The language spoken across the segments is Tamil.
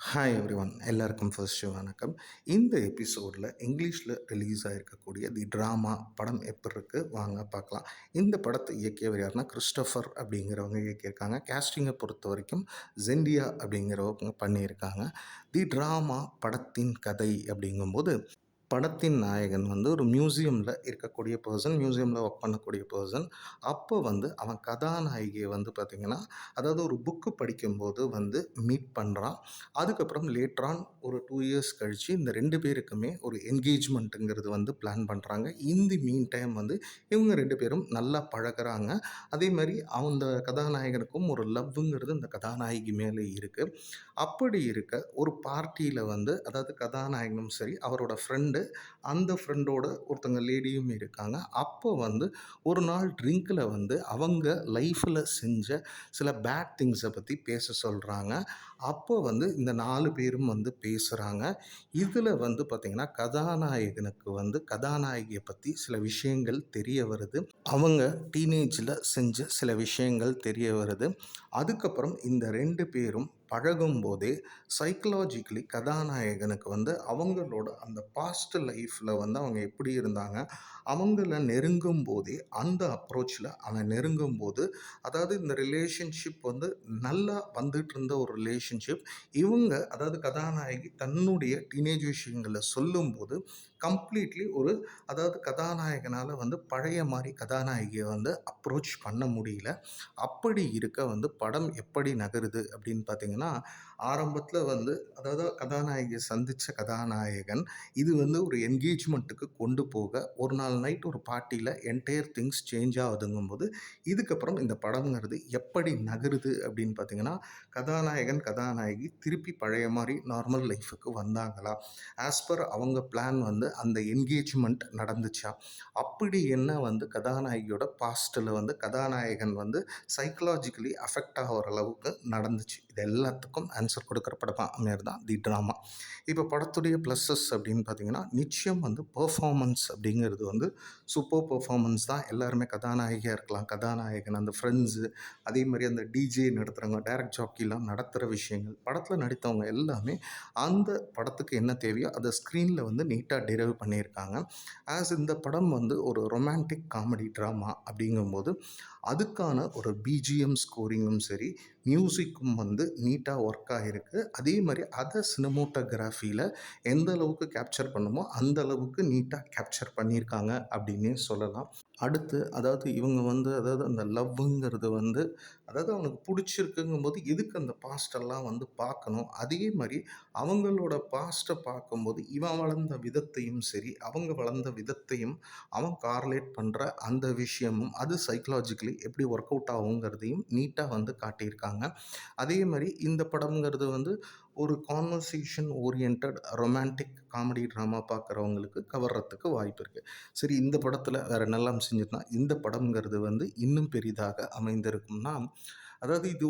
ஹாய் எவ்ரி ஒன், எல்லாருக்கும் ஃபர்ஸ்ட்டு வணக்கம். இந்த எபிசோடில் இங்கிலீஷில் ரிலீஸ் ஆகிருக்கக்கூடிய தி ட்ராமா படம் எப்படி இருக்குது வாங்க பார்க்கலாம். இந்த படத்தை இயக்கியவர் யாருன்னா கிறிஸ்டோஃபர் அப்படிங்கிறவங்க இயக்கியிருக்காங்க. கேஸ்டிங்கை பொறுத்த வரைக்கும் ஜெண்டியா அப்படிங்கிறவங்க பண்ணியிருக்காங்க. தி ட்ராமா படத்தின் கதை அப்படிங்கும்போது படத்தின் நாயகன் ஒரு மியூசியமில் இருக்கக்கூடிய பர்சன், மியூசியமில் ஒர்க் பண்ணக்கூடிய பர்சன். அப்போ அவன் கதாநாயகியை பார்த்திங்கன்னா, அதாவது ஒரு புக்கு படிக்கும்போது மீட் பண்ணுறான். அதுக்கப்புறம் லேட்ரான் ஒரு 2 இயர்ஸ் கழித்து இந்த 2 பேருக்குமே ஒரு என்கேஜ்மெண்ட்டுங்கிறது பிளான் பண்ணுறாங்க. இன் தி மீன் டைம் இவங்க 2 பேரும் நல்லா பழகுறாங்க. அதே மாதிரி அந்த கதாநாயகனுக்கும் ஒரு லவ்வுங்கிறது அந்த கதாநாயகி மேலே இருக்குது. அப்படி இருக்க ஒரு பார்ட்டியில் அதாவது கதாநாயகனும் சரி, அவரோட ஃப்ரெண்டு, அந்த ஃப்ரெண்டோட ஒருத்தங்க லேடியும் இருக்காங்க. அப்போ ஒரு நாள் ட்ரிங்க்கில் அவங்க லைஃப்பில் செஞ்ச சில பேட் திங்ஸை பற்றி பேச சொல்கிறாங்க. அப்போ இந்த 4 பேரும் பேசுகிறாங்க. இதில் பார்த்திங்கன்னா கதாநாயகனுக்கு கதாநாயகியை பற்றி சில விஷயங்கள் தெரிய வருது. அவங்க டீனேஜில் செஞ்ச சில விஷயங்கள் தெரிய வருது. அதுக்கப்புறம் இந்த 2 பேரும் பழகும்போதே சைக்கலாஜிக்கலி கதாநாயகனுக்கு அவங்களோட அந்த பாஸ்ட் லைஃப்பில் அவங்க எப்படி இருந்தாங்க, அவங்கள நெருங்கும் போதே அந்த அப்ரோச்சில் அவன் நெருங்கும்போது, அதாவது இந்த ரிலேஷன்ஷிப் நல்லா வந்துட்டு இருந்த ஒரு ரிலேஷன்ஷிப். இவங்க அதாவது கதாநாயகி தன்னுடைய டீனேஜ் விஷயங்களை சொல்லும்போது கம்ப்ளீட்லி அதாவது கதாநாயகனால் பழைய மாதிரி கதாநாயகியை அப்ரோச் பண்ண முடியல. அப்படி இருக்க படம் எப்படி நகருது அப்படின்னு பார்த்தீங்கன்னா, ஆரம்பத்தில் அதாவது கதாநாயகியை சந்தித்த கதாநாயகன் இது ஒரு என்கேஜ்மெண்ட்டுக்கு கொண்டு போக ஒரு நாள் நைட் ஒரு பார்ட்டியில் என்டையர் திங்ஸ் சேஞ்ச் ஆகுதுங்கும்போது, இதுக்கப்புறம் இந்த படம்ங்கிறது எப்படி நகருது அப்படின்னு பார்த்தீங்கன்னா, கதாநாயகன் கதாநாயகி திருப்பி பழைய மாதிரி நார்மல் லைஃபுக்கு வந்தாங்களா, ஆஸ் பர் அவங்க பிளான் அந்த என்கேஜ்மெண்ட் நடந்துச்சா, அப்படி என்ன கதாநாயகியோட பாஸ்ட்டில் கதாநாயகன் சைக்கலாஜிக்கலி அஃபெக்ட் ஆகிற அளவுக்கு நடந்துச்சு. இது எல்லாத்துக்கும் ஆன்சர் கொடுக்குற படமாக மாரி தான் தி ட்ராமா. இப்போ படத்துடைய ப்ளஸ்ஸஸ் அப்படின்னு பார்த்தீங்கன்னா, நிச்சயம் பெர்ஃபார்மன்ஸ் அப்படிங்கிறது சூப்பர் பெர்ஃபார்மன்ஸ் தான். எல்லாருமே கதாநாயகியாக இருக்கலாம், கதாநாயகன், அந்த ஃப்ரெண்ட்ஸு, அதே மாதிரி அந்த டிஜே நடத்துகிறவங்க, டைரக்ட் ஜாக்கிலாம் நடத்துகிற விஷயங்கள், படத்தில் நடித்தவங்க எல்லாமே அந்த படத்துக்கு என்ன தேவையோ அதை ஸ்க்ரீனில் நீட்டாக டெரைவ் பண்ணியிருக்காங்க. ஆஸ் இந்த படம் ஒரு ரொமான்டிக் காமெடி ட்ராமா அப்படிங்கும்போது அதுக்கான ஒரு பிஜிஎம் ஸ்கோரிங்கும் சரி, மியூசிக்கும் நீட்டாக ஒர்க் ஆகிருக்கு. அதே மாதிரி அதை சினிமோட்டோகிராஃபியில் எந்த அளவுக்கு கேப்சர் பண்ணுமோ அந்த அளவுக்கு நீட்டாக கேப்சர் பண்ணியிருக்காங்க அப்படின்னே சொல்லலாம். அடுத்து அதாவது இவங்க அதாவது அந்த லவ்வுங்கிறது அதாவது அவனுக்கு பிடிச்சிருக்குங்கும்போது எதுக்கு அந்த பாஸ்டெல்லாம் பார்க்கணும். அதே மாதிரி அவங்களோட பாஸ்ட்டை பார்க்கும்போது இவன் வளர்ந்த விதத்தையும் சரி, அவங்க வளர்ந்த விதத்தையும் அவன் கார்லேட் பண்ணுற அந்த விஷயமும் அது சைக்கலாஜிக்கலி எப்படி ஒர்க் அவுட் ஆகுங்கிறதையும் நீட்டாக காட்டியிருக்காங்க. அதே மாதிரி இந்த படம்ங்கிறது ஒரு conversation oriented romantic comedy drama பார்க்குறவங்களுக்கு கவர்றதுக்கு வாய்ப்பு இருக்குது. சரி, இந்த படத்தில் வேறு என்னெல்லாம் செஞ்சுருந்தா இந்த படம்ங்கிறது இன்னும் பெரிதாக அமைந்திருக்கும்னா, அதாவது இது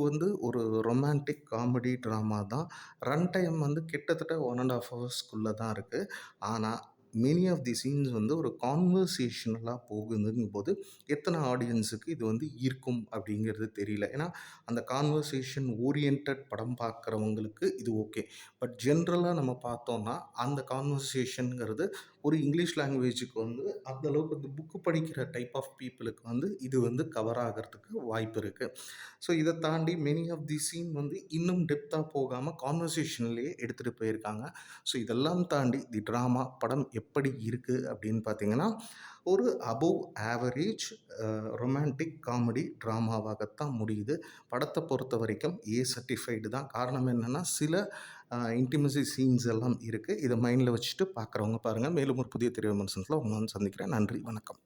ஒரு ரொமான்டிக் காமெடி ட்ராமா தான். ரன் டைம் கிட்டத்தட்ட 1.5 ஹவர்ஸ்க்குள்ளே தான் இருக்குது. ஆனால் மெனி ஆஃப் தி சீன்ஸ் ஒரு கான்வர்சேஷனலாக போகுதுங்கும்போது எத்தனை ஆடியன்ஸுக்கு இது இருக்கும் அப்படிங்கிறது தெரியல. ஏன்னா அந்த கான்வர்சேஷன் ஓரியன்டட் படம் பார்க்குறவங்களுக்கு இது ஓகே. பட் ஜென்ரலாக நம்ம பார்த்தோன்னா அந்த கான்வர்சேஷனுங்கிறது ஒரு இங்கிலீஷ் லாங்குவேஜுக்கு அந்த அளவுக்கு புக்கு படிக்கிற டைப் ஆஃப் பீப்புளுக்கு இது கவர் ஆகிறதுக்கு வாய்ப்பு இருக்குது. ஸோ இதை தாண்டி மெனி ஆஃப் தி சீன் இன்னும் டெப்த்தாக போகாமல் கான்வர்சேஷன்லேயே எடுத்துகிட்டு போயிருக்காங்க. ஸோ இதெல்லாம் தாண்டி தி ட்ராமா படம் எப்படி இருக்குது அப்படின்னு பார்த்தீங்கன்னா, ஒரு அபோவ் ஆவரேஜ் ரொமான்டிக் காமெடி ட்ராமாவாகத்தான் முடியுது. படத்தை பொறுத்த வரைக்கும் ஏ சர்டிஃபைடு தான். காரணம் என்னென்னா, சில இன்டிமசி சீன்ஸ் எல்லாம் இருக்குது. இதை மைண்டில் வச்சுட்டு பார்க்குறவங்க பாருங்கள். மேலும் ஒரு புதிய திரை விமர்சனத்தில் உங்களை சந்திக்கிறேன். நன்றி, வணக்கம்.